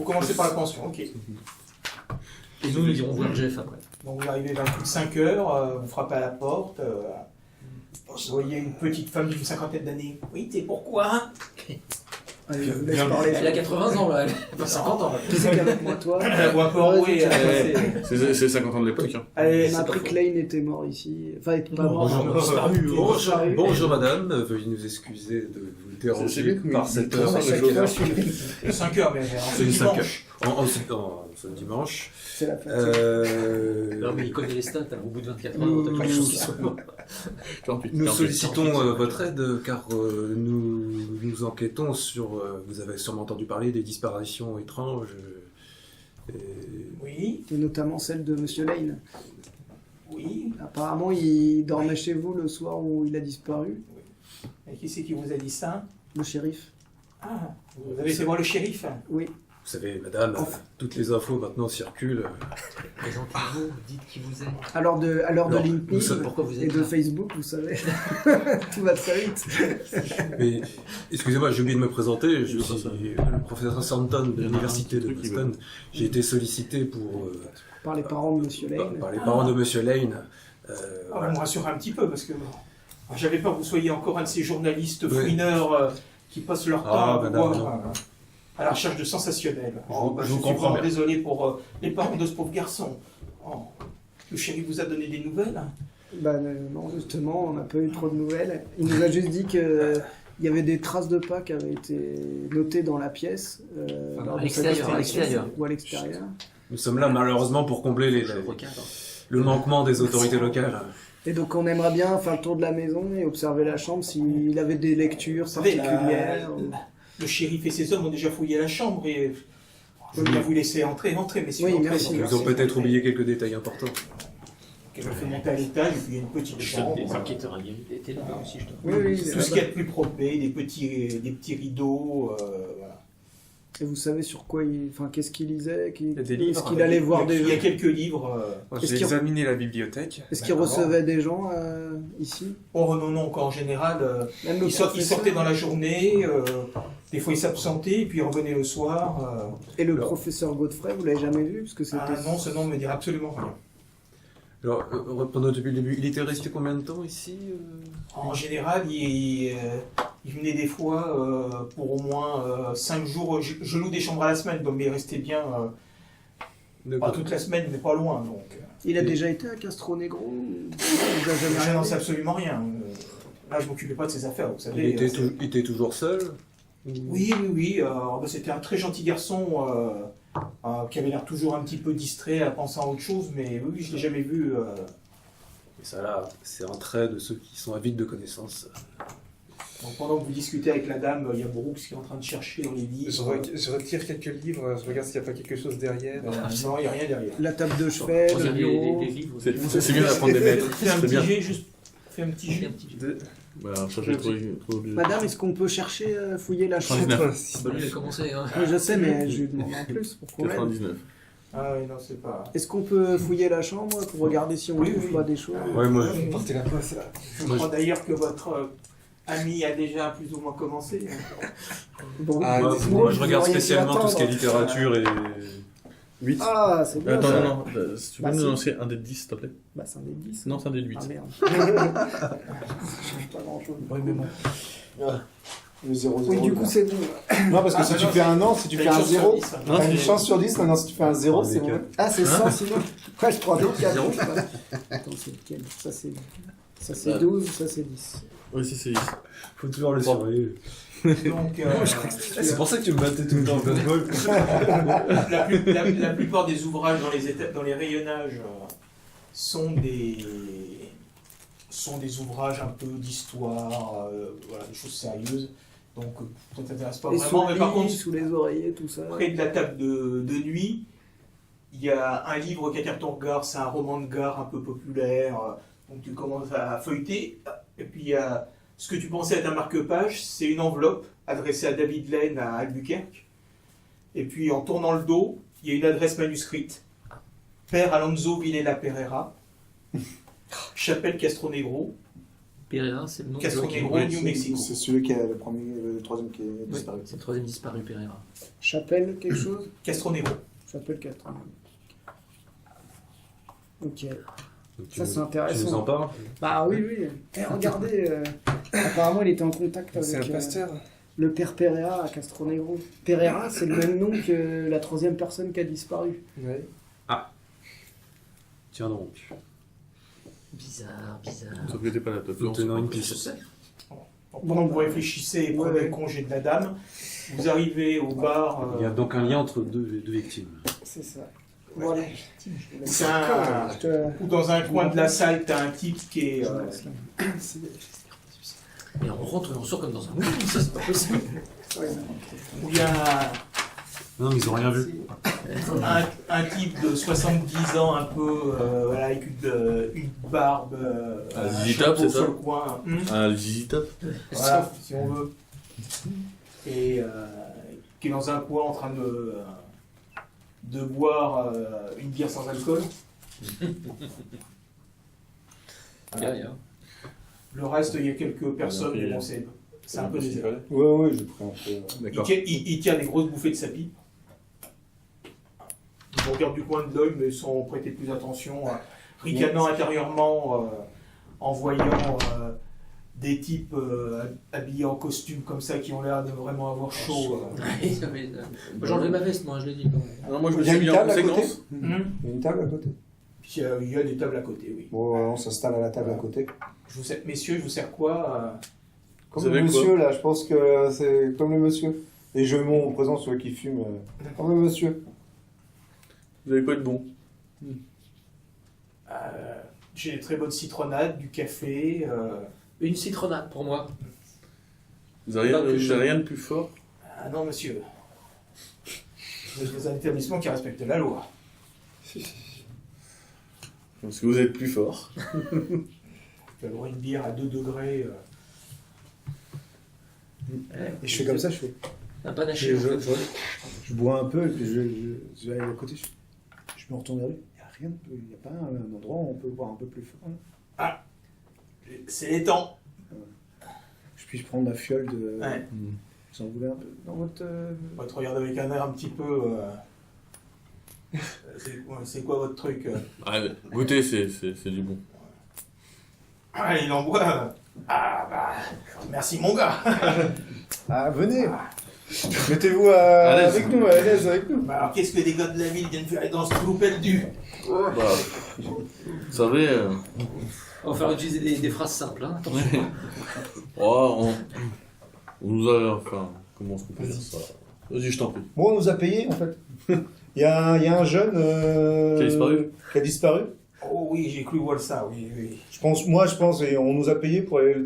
Commencez par la pension, ok. Et nous irons voir Jeff après. Donc vous arrivez vers plus de 5 heures, vous frappez à la porte, vous voyez une petite femme d'une cinquantaine d'années. Oui, c'est pourquoi? Allez, je vous laisse parler. Elle a 80 ans là, elle a pas 50 ans. Qui c'est qu'avec moi, toi? Elle voit un peu enrouée. C'est 50 ans de l'époque. Hein. On a appris que Lane était mort ici. Enfin, il était pas mort. Bonjour madame, veuillez nous excuser de vous déranger par cette heure. C'est 5 heures, mais C'est 5 heures. dimanche. Ce dimanche. C'est la fête. Non mais il connaît les stats, hein. Au bout de 24 heures, t'as quelque chose qui soit mort. Nous sollicitons votre aide car nous enquêtons sur... vous avez sûrement entendu parler des disparitions étranges. Oui, Et notamment celle de Monsieur Lane. oui. Apparemment, il dormait chez vous le soir où il a disparu. Et qui c'est qui vous a dit ça? Le shérif. Ah, vous avez fait voir le shérif? Oui. Vous savez, madame, toutes les infos maintenant circulent. Présentez-vous, dites qui vous êtes. À l'heure de LinkedIn Pourquoi vous et êtes de là? Facebook, vous savez. Tout va très vite. Mais, excusez-moi, j'ai oublié de me présenter. Je suis le professeur Santon de l'université de Boston. J'ai été sollicité Par les parents de Monsieur Lane. par les parents de Monsieur Lane. Vous me rassurez un petit peu, parce que j'avais peur que vous soyez encore un de ces journalistes fouineurs qui passent leur temps à la recherche de sensationnels. Je vous suis comprends vraiment bien. désolé pour les parents de ce pauvre garçon. Oh, le shérif vous a donné des nouvelles? Non, justement, on n'a pas eu trop de nouvelles. Il nous a juste dit que il y avait des traces de pas qui avaient été notées dans la pièce. À l'extérieur. Ou à l'extérieur. Nous sommes là malheureusement pour combler le manquement des autorités locales. Et donc on aimerait bien faire le tour de la maison et observer la chambre s'il avait des lectures savez, particulières. Le shérif et ses hommes ont déjà fouillé la chambre et je veux bien vous laisser entrer, messieurs. Oui, entrez, merci. entrez. Ils ont peut-être oublié quelques détails importants. Je fait monter à l'étage et puis il y a une petite chambre. Des enquêteurs aguerris étaient là aussi, je te Oui, Tout ce qu'il y a de plus propre, des petits rideaux, voilà. Et vous savez sur quoi qu'est-ce qu'il lisait y a des livres. Est-ce qu'il allait voir des Il y a gens quelques livres. J'ai examiné la bibliothèque. Est-ce qu'il recevait des gens ici? Oh non, qu'en général, Même le il professeur sortait dans la journée, des fois il s'absentait, et puis il revenait le soir. Et le professeur Godfrey, vous l'avez jamais vu? Parce que c'était... Non, ce nom ne me dit absolument rien. Alors, reprenons depuis le début. Il était resté combien de temps ici En général, il venait des fois pour au moins 5 jours. Je loue des chambres à la semaine, donc il restait bien, pas toute la semaine, mais pas loin. Donc. Il a déjà été à Castro Negro? Vous avez jamais Je n'en regardé sais absolument rien. Là, je m'occupais pas de ses affaires, vous savez. Il était toujours seul? Oui. C'était un très gentil garçon qui avait l'air toujours un petit peu distrait à penser à autre chose, mais oui, je l'ai jamais vu. Et ça là, c'est un trait de ceux qui sont avides de connaissances. Donc, pendant que vous discutez avec la dame, il y a Brooks qui est en train de chercher dans les livres. Je retire quelques livres, je regarde s'il n'y a pas quelque chose derrière. Non, il n'y a rien derrière. La table de chevet, le bureau... des livres. C'est mieux d'apprendre des maîtres. Fais un petit jet, juste. Fais un petit jet. Ça, j'ai trouvé. Madame, est-ce qu'on peut chercher, fouiller la chambre? 99. Bah, lui, il a commencé. Hein. Oui, je sais, mais je lui demande en plus pour qu'on l'aide. 99. Ah oui, non, c'est pas. Est-ce qu'on peut fouiller la chambre pour regarder si on Oui, trouve oui. pas des choses? Ouais, moi, Partez la poste là. Je crois d'ailleurs que votre ami a déjà plus ou moins commencé. Bon. moi, je regarde spécialement tout ce qui est littérature et... 8. Ah, c'est bien. Attends, ça. non. Si tu peux Bah, nous si. lancer un des 10, s'il te plaît. Bah, c'est un des 10. Non, c'est un des 8. Ah merde. Ça change pas grand chose. Oui, mais bon. Le 0, 0. Oui, du coup, c'est bon. Non, parce que si tu fais un an, si tu fais un 0, Non, t'as une c'est- chance sur 10. Maintenant, si tu fais un 0, c'est bon. Ah, c'est ça, sinon. Ouais, je prends des 4. Attends, c'est lequel? Ça, c'est 12, ça, c'est 10. Oui, si, c'est 10. Faut toujours le surveiller. Donc, C'est pour ça que tu me battais tout le temps au baseball. la plupart des ouvrages dans les rayonnages sont des Ce sont des ouvrages un peu d'histoire, voilà, des choses sérieuses. Donc, ça ne t'intéresse pas Et vraiment. sous, Mais par contre, sous les oreillers, tout ça. près de la table de nuit, il y a un livre qui a carton de gare, c'est un roman de gare un peu populaire. Donc tu commences à feuilleter. Et puis il y a ce que tu pensais être un marque-page, c'est une enveloppe adressée à David Lane à Albuquerque. Et puis en tournant le dos, il y a une adresse manuscrite. Père Alonso Villela Pereira, Chapelle Castronegro, Pereira, c'est le nom Castronegro, New Mexico. C'est celui qui est le troisième qui est Oui, disparu. c'est le troisième disparu, Pereira. Chapelle, quelque chose Castronegro. Chapelle 4. Ok. Donc, Ça, c'est tu nous intéressant. en parles? Bah oui, oui. Eh, regardez, apparemment, il était en contact C'est un avec pasteur. le père Pereira à Castronegro. Pereira, c'est le même nom que la troisième personne qui a disparu. Ouais. Tiens donc. Bizarre, bizarre. Sauf que t'es pas là, toi. Nous tenons une Je piste. sais. Donc, pendant que vous réfléchissez et prenez Ouais. congé de la dame, vous arrivez au bar. Il y a donc un lien entre deux victimes. C'est ça. Voilà. C'est un- Je te- ou dans un coin de la salle, tu as un type qui est. je te laisse là. Et on rentre et on sort comme dans un moulin, ça c'est pas possible. Où il y a Non, mais ils ont rien vu. un type de 70 ans, un peu, voilà, avec une barbe. Un un zizi top, chapeau c'est sur ça le coin. Ah, le Zizi Top. Voilà, si on veut. Et qui est dans un coin en train de boire une bière sans alcool. Derrière. Le reste, il y a quelques personnes, mais bon, c'est un peu désert. Ouais, j'ai pris un peu. D'accord. Il tient des grosses bouffées de sa pipe. Ils vous regardent du coin de l'œil, mais sans prêter plus attention, ricanant intérieurement en voyant des types habillés en costume comme ça qui ont l'air de vraiment avoir chaud. J'ai enlevé ma veste, moi, je l'ai dit. Non, moi je me Il y a suis une mis en table à côté conséquence. Il y a une table à côté. Puis il y a des tables à côté, oui. Bon, on s'installe à la table à côté. Messieurs, je vous sers quoi Comme Vous le savez quoi monsieur, là, je pense que c'est comme le monsieur. Et je mets mon présent sur ceux qui fument. Comme le monsieur. Vous avez quoi de bon? J'ai des très bonnes citronnades, du café. Une citronnade pour moi. Vous avez rien de plus fort? Ah non, monsieur. Vous êtes dans un établissement qui respecte la loi. Parce que vous êtes plus fort. Tu as le droit à une bière à 2 degrés. Et je fais comme ça, je fais. Un panaché. Je bois un peu, et puis je vais aller à côté. Je me retourne vers lui. Il n'y a rien, il n'y a pas un endroit où on peut boire un peu plus fort. Là. C'est les temps. Je puis prendre ma fiole de. Ouais. Vous en voulez un peu dans votre. On va te regarder avec un air un petit peu. C'est quoi votre truc Ah, goûtez, c'est du bon. Ah, il en boit. Ah, bah. Merci, mon gars. Ah, venez Mettez-vous l'aise. avec nous, à l'aise avec nous. Bah, alors, qu'est-ce que les gars de la ville viennent faire dans ce trou perdu Bah, vous savez, On va faire utiliser des phrases simples. Hein. Attention. oh, on nous a. Enfin, comment est-ce qu'on peut dire ça? Vas-y, je t'en prie. Bon, on nous a payé en fait. Il y a un jeune. Qui a disparu. Qui a disparu. Oh oui, j'ai cru voir ça, oui, oui. Je pense, et on nous a payé pour aller le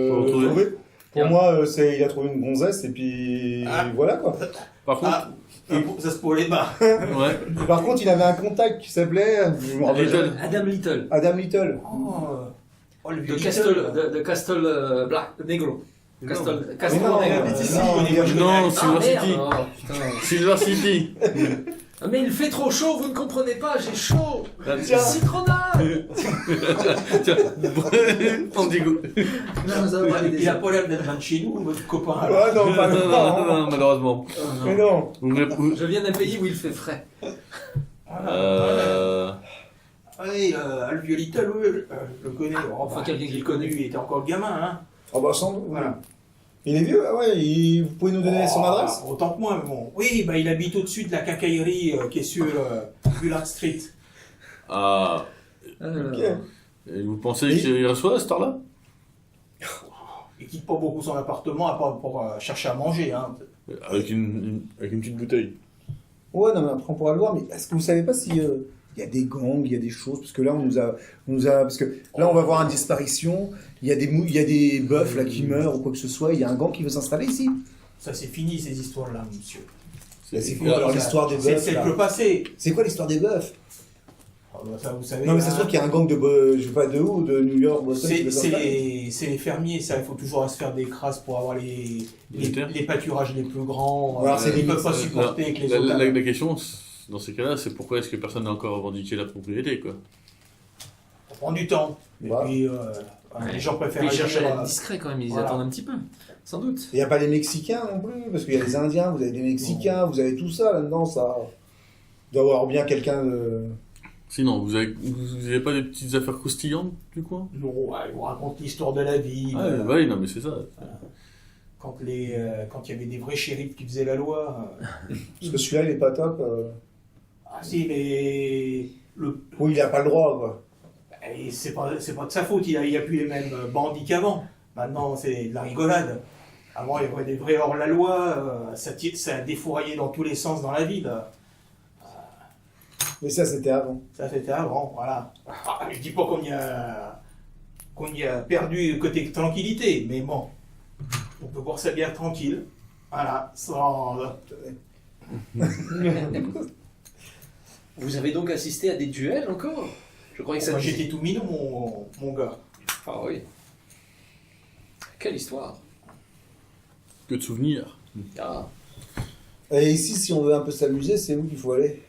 Pour le trouver. trouver. Pour Tiens. moi, il a trouvé une gonzesse et puis voilà quoi. Par contre, Ça se pour les bas. ouais. Par contre, il avait un contact qui s'appelait je me rappelle Little. Adam Little. pas. Adam Little. Oh, le De vieux Castle, Little. de Castle Black Negro. Castle Mais non, Negro. Non, Ah, Silver merde. City. Oh, putain. Silver City. Ah, mais il fait trop chaud, vous ne comprenez pas, j'ai chaud. Tiens. Citronnade. Tiens, on dit go. Non, ça va aller Il a pas l'air d'être un de chez nous, votre copain. alors. Ouais, non, pas Non, malheureusement. Mais non. Je viens d'un pays où il fait frais. Oui, le vieux Little, oui, je le connais. Enfin, quelqu'un qui j'ai le connaît. Il était encore gamin, hein. Ah bah sans. Voilà. Il est vieux, ah ouais. Vous pouvez nous donner son adresse. Autant que moi, mais bon. Oui, bah, il habite au-dessus de la quincaillerie qui est sur Bullard Street. Ah. Ok. Et vous pensez qu'il reçoit à cette heure-là? Il quitte pas beaucoup son appartement à part pour chercher à manger, hein. Avec une petite bouteille. Ouais, non, mais après on pourra le voir. Mais est-ce que vous savez pas si Il y a des gangs, il y a des choses, parce que là, parce que là, on va voir une disparition, il y a des bœufs là qui meurent ou quoi que ce soit, il y a un gang qui veut s'installer ici. Ça c'est fini ces histoires-là, monsieur. C'est quoi alors l'histoire des bœufs C'est là le passé. C'est quoi l'histoire des bœufs? Ah, bah, ça, vous savez, Non mais c'est sûr qu'il y a un gang je sais pas de où, de New York, Boston. qui veut c'est s'installer. les fermiers, ça. Il faut toujours se faire des crasses pour avoir les pâturages les plus grands. Alors, c'est Ils ne peuvent pas supporter que les autres. La question, dans ces cas-là, c'est pourquoi est-ce que personne n'a encore revendiqué la propriété, quoi. Ça prend du temps. Et Voilà. puis, les gens préfèrent Ils cherchent à agir, être discrets quand même, ils voilà. attendent un petit peu, sans doute. Il n'y a pas les Mexicains non plus, parce qu'il y a les Indiens, vous avez des Mexicains, vous avez tout ça là-dedans, ça. Il doit y avoir bien quelqu'un de... Sinon, vous avez pas des petites affaires croustillantes, du coin? Non, ils vous racontent l'histoire de la vie. Ah, bah oui, non, mais c'est ça. Quand il y avait des vrais shérifs qui faisaient la loi. Parce que celui-là, il est pas top. Ah si, mais Oui, il a pas le droit, quoi. et c'est pas de sa faute, il y a plus les mêmes bandits qu'avant. Maintenant, c'est de la rigolade. Avant, il y avait des vrais hors-la-loi, ça a défouraillé dans tous les sens dans la ville. Mais ça, c'était avant. Ça, c'était avant, voilà. Ah, je dis pas qu'on y a perdu côté tranquillité, mais bon, on peut boire sa bière tranquille. Voilà, sans... Vous avez donc assisté à des duels encore? Je croyais que ça... Moi, j'étais tout mignon, mon gars. Ah oui. Quelle histoire. Que de souvenirs. Ah. Et ici, si on veut un peu s'amuser, c'est où qu'il faut aller?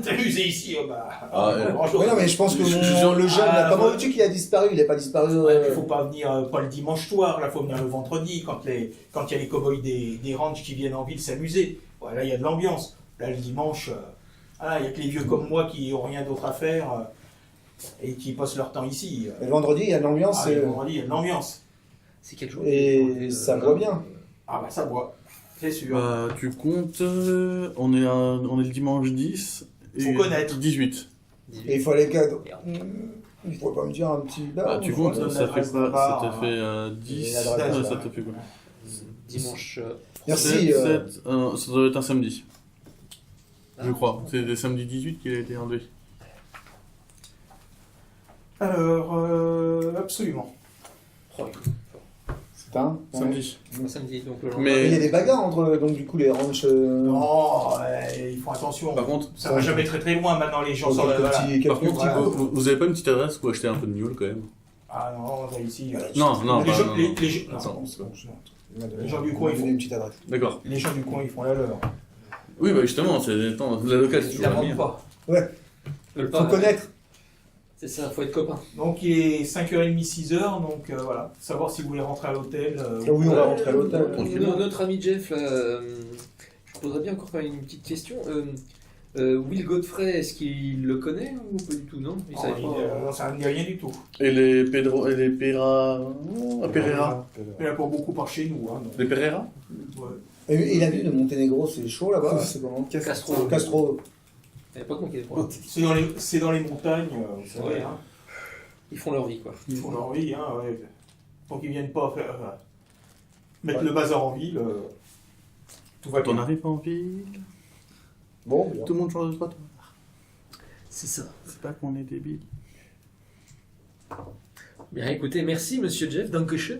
T'amuser ici, oh bah... Ah, franchement, Ouais, non, mais je pense que le jeune, là, comment veux-tu qu'il a disparu? Il n'a pas disparu. ouais, mais faut pas venir pas le dimanche soir, là faut venir le vendredi quand il y a les cow-boys des ranchs qui viennent en ville s'amuser. Ouais, là il y a de l'ambiance. Là le dimanche, il y a que les vieux comme moi qui ont rien d'autre à faire et qui passent leur temps ici. Et le vendredi, il y a de l'ambiance. Ah, le vendredi il y a de l'ambiance. C'est quelque chose. Et ça boit bien. Ah bah ça boit, c'est sûr. Bah, tu comptes, on est le dimanche 10 et Faut connaître. 18. Et il faut aller cadre. Il faut pas me dire un petit bar. Bah, tu ou comptes, quoi. donne ça l'adresse fait d'un quoi? bar, Ça te fait 10, l'adresse, ça là. te fait quoi? Dimanche. Merci. 7, ça doit être un samedi, je Ah. crois. C'est le samedi 18 qu'il a été enlevé. Alors, absolument. Oh, C'est un. Samedi. samedi, donc le Mais il y a Mais des bagarres entre donc du coup les ranchs. Non, ils font attention. par contre, Ça va jamais très très loin maintenant, les gens sont là. Voilà. par contre, voilà. vous avez pas une petite adresse pour acheter un peu de gnôle quand même? Ah non, là, ici. Non, non, les bah, gens, non, les, non. les- non, Attends, c'est bon, c'est non. Les gens du coin, ils font- une petite adresse. D'accord. Les gens du coin, ils font la leur. Oui, bah justement, attends, la locale, c'est Ils toujours la n'inventent meilleure. pas. Ouais. Ils veulent Faut pas. connaître. C'est ça, faut être copain. Donc il est 5h30, 6h, donc voilà. Savoir si vous voulez rentrer à l'hôtel. Oui, on va rentrer à l'hôtel. Notre ami Jeff, là, je poserais bien encore une petite question. Will Godfrey, est-ce qu'il le connaît ou pas du tout? Non, il savait pas. Ça ne dit rien du tout. Et les Pedro, et les Pereira, Pereira. Il y en a pas beaucoup par chez nous. Hein, donc, Les Pereira? ouais. Et la ville de Monténégro, c'est chaud là-bas. C'est comment? Castro. Castro. Il n'y a pas de manqué des problèmes. C'est dans les montagnes, vous savez. Ouais. Hein. Ils font leur vie, quoi. Ils font leur vie. Hein, ouais. Donc ils viennent pas faire, mettre le bazar en ville. Tout va Quand on bien. arrive en ville, Bon, bien. tout le monde change de trottoir. C'est ça. C'est pas qu'on est débile. Bien, écoutez, merci, monsieur Jeff. Dankeschön.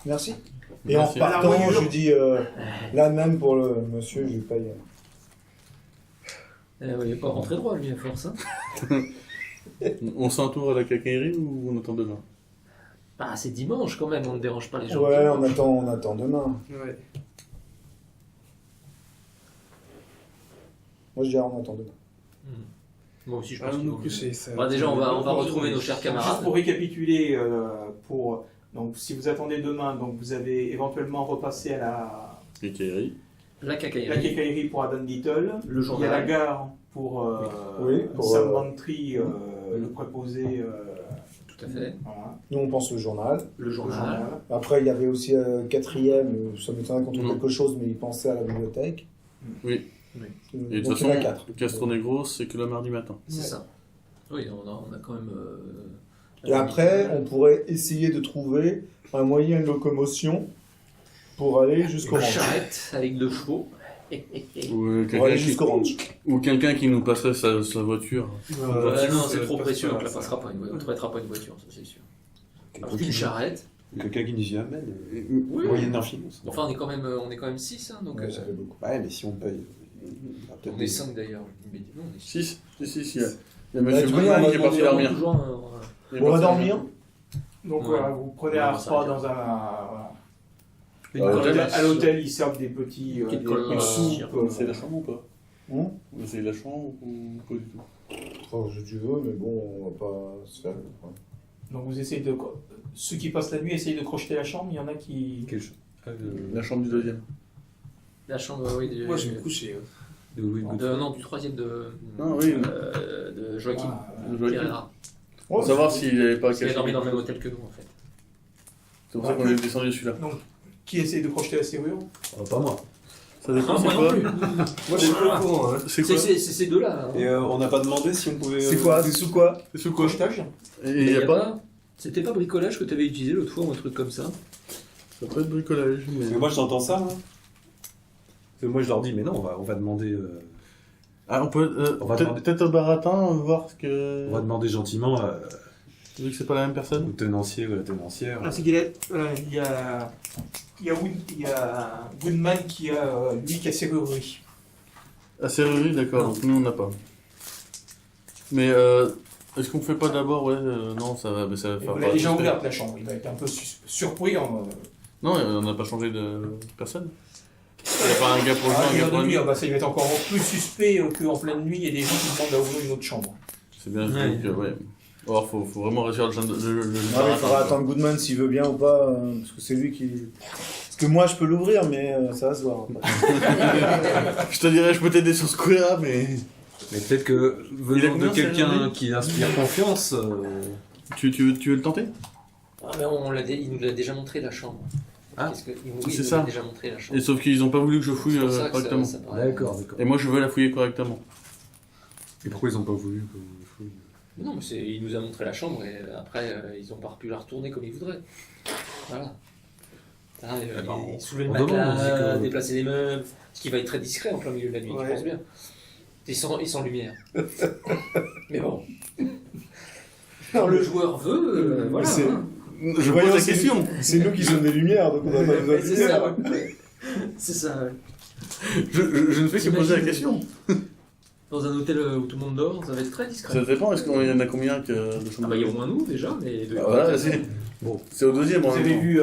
Merci. Et Merci. en repartant, Alors, je dis là même pour le monsieur, je paye. Il n'est pas rentré droit, lui, à force. Hein. On s'entoure à la cacaillerie ou on attend demain? Ah, c'est dimanche quand même, on ne dérange pas les gens. Ouais, on attend demain. Ouais. Moi je dirais on attend demain. Moi aussi, je Ah pense non, qu'il non vaut plus, mieux. c'est ça. Bah, déjà, on va retrouver nos chers Juste camarades. pour récapituler, donc si vous attendez demain, donc vous avez éventuellement repassé à Cacaillerie. La la cacaillerie, quincaillerie pour Adam Little. le Il y a la journal. gare pour, Oui, pour, Sam Bantry, le préposé. Tout à fait. Voilà, Nous on pense au journal. Le le journal. journal. Après il y avait aussi quatrième, ça m'étonnerait qu'on trouve Non. quelque chose, mais il pensait à la bibliothèque. Oui. Et de Donc toute il y en a façon, 4. Castro-Negro, c'est que le mardi matin. C'est ça. Oui, on a quand même. Et après, on pourrait essayer de trouver un moyen de locomotion pour aller jusqu'au une ranch. charrette avec 2 chevaux. Ou On va aller jusqu'au ranch. quelqu'un qui nous passerait sa voiture. Non, c'est trop passe précieux, pas, on ne la ça. passera pas. On ne traitera pas une voiture, ça c'est sûr. Alors qu'une charrette. Quelqu'un qui nous y amène. Oui. Moyenne d'un finance. Enfin, on est quand même 6, hein, donc. Ouais, ça fait beaucoup. Ouais, mais si on paye. On est 5 d'ailleurs. Mais non, on est 6. 6, il y a Monsieur tu Bouillon vois, qui est parti dormir. On va dormir. Donc Ouais. voilà, vous prenez Ouais, un ça repas va. dans un. Une Ouais, collègue, À l'hôtel, ils servent des petits Petite des collègue, soupes. ouais. C'est la chambre ou pas Hum Vous essayez la chambre ou pas du tout? Oh, si tu veux, mais bon, on va pas se faire. Ouais. Donc vous essayez de. Ceux qui passent la nuit essayent de crocheter la chambre, il y en a qui. La chambre du deuxième. La chambre, oui. Moi, je vais me coucher. Non, du troisième de. Non, oui. De Joachim. Ah, Pereira. Pour savoir s'il n'avait pas Parce qu'il a caché. dormi dans le même hôtel que nous en fait. C'est pour ça qu'on est descendu celui-là. qui essaye de crocheter la serrure. Pas moi. Ça dépend, Ah, c'est moi non quoi plus. Moi, je suis pas au courant. Hein. C'est quoi C'est ces deux-là. hein. Et on n'a pas demandé si on pouvait. C'est quoi? C'est sous quoi? C'est sous quoi? Crochetage. Et Mais il n'y a y a pas. C'était pas bricolage que tu avais utilisé l'autre fois ou un truc comme ça? Ça peut être bricolage. Parce que Mais... moi j'entends ça. Hein. Parce que moi je leur dis, mais non, on va demander. Ah, on peut On va peut-être au baratin voir ce que. On va demander gentiment Vu que c'est pas la même personne. au tenancier ou à la tenancière. Ah, c'est qu'il est. Il y a Goodman qui a lui qui a serrurerie. Ah, serrurerie, d'accord. Donc nous on n'a pas. Mais est-ce qu'on fait pas d'abord, ouais, non, ça va faire. Il a déjà ouvert la chambre. Il va être un peu surpris en. Non, on n'a pas changé de personne. Il n'y a pas un gars pour le jour, un gars pour la nuit. Ça il va être encore plus suspect qu'en pleine nuit, il y a des gens qui demandent à ouvrir une autre chambre. C'est bien, Ouais. donc ouais. Alors faut vraiment réussir le Non, mais il faudra attendre Goodman s'il veut bien ou pas, parce que c'est lui qui. Parce que moi je peux l'ouvrir, mais ça va se voir. Je te dirais, je peux t'aider sur ce coup-là, mais. Mais peut-être que Il a venant de combien, quelqu'un serrurerie qui inspire confiance. Tu veux le tenter? Ah, mais il nous l'a déjà montré la chambre. Ah. Oui, C'est il nous ça. l'a déjà montré la chambre. Et sauf qu'ils ont pas voulu que je fouille C'est pour ça que correctement. ça paraît- D'accord. Et moi je veux la fouiller correctement. Et pourquoi ils ont pas voulu que je fouille? Non, mais il nous a montré la chambre et après ils n'ont pas pu la retourner comme ils voudraient. Voilà. Ah, soulever le on demande, matelas, on dit que- déplacer les meubles, ce qui va être très discret en plein milieu de la nuit, Ouais. je pense bien. Et sans lumière. Mais bon. Alors le joueur veut, voilà. C'est- hein. Je Voyons, pose la c'est- question. C'est nous qui sommes des lumières, donc on va pas besoin Ouais, de c'est lumière. ça, ouais. C'est ça, ouais. Je ne fais que poser la question. Dans un hôtel où tout le monde dort, ça va être très discret. Ça dépend, est-ce qu'il y en a combien de Ah chambres? bah il y a au moins nous déjà, mais... Ah, voilà, c'est Bon. c'est au deuxième. Vous en même avez temps. vu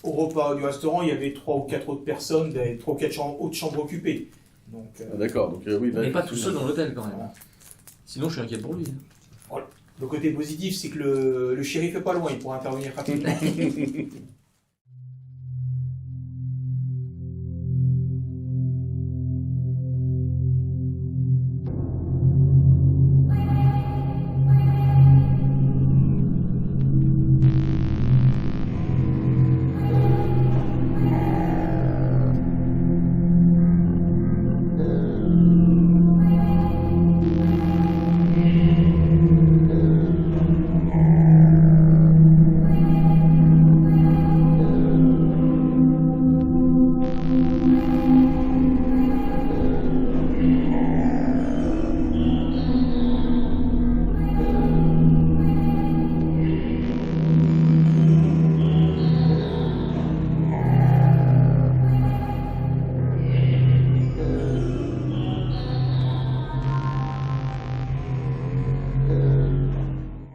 au repas du restaurant, il y avait 3 ou 4 autres personnes, 3 ou 4 autres chambres occupées. Donc, Ah, d'accord, donc oui. On là, n'est pas tout seul dans l'hôtel quand même. Sinon je suis inquiet pour lui. le côté positif, c'est que le shérif est pas loin, il pourra intervenir rapidement.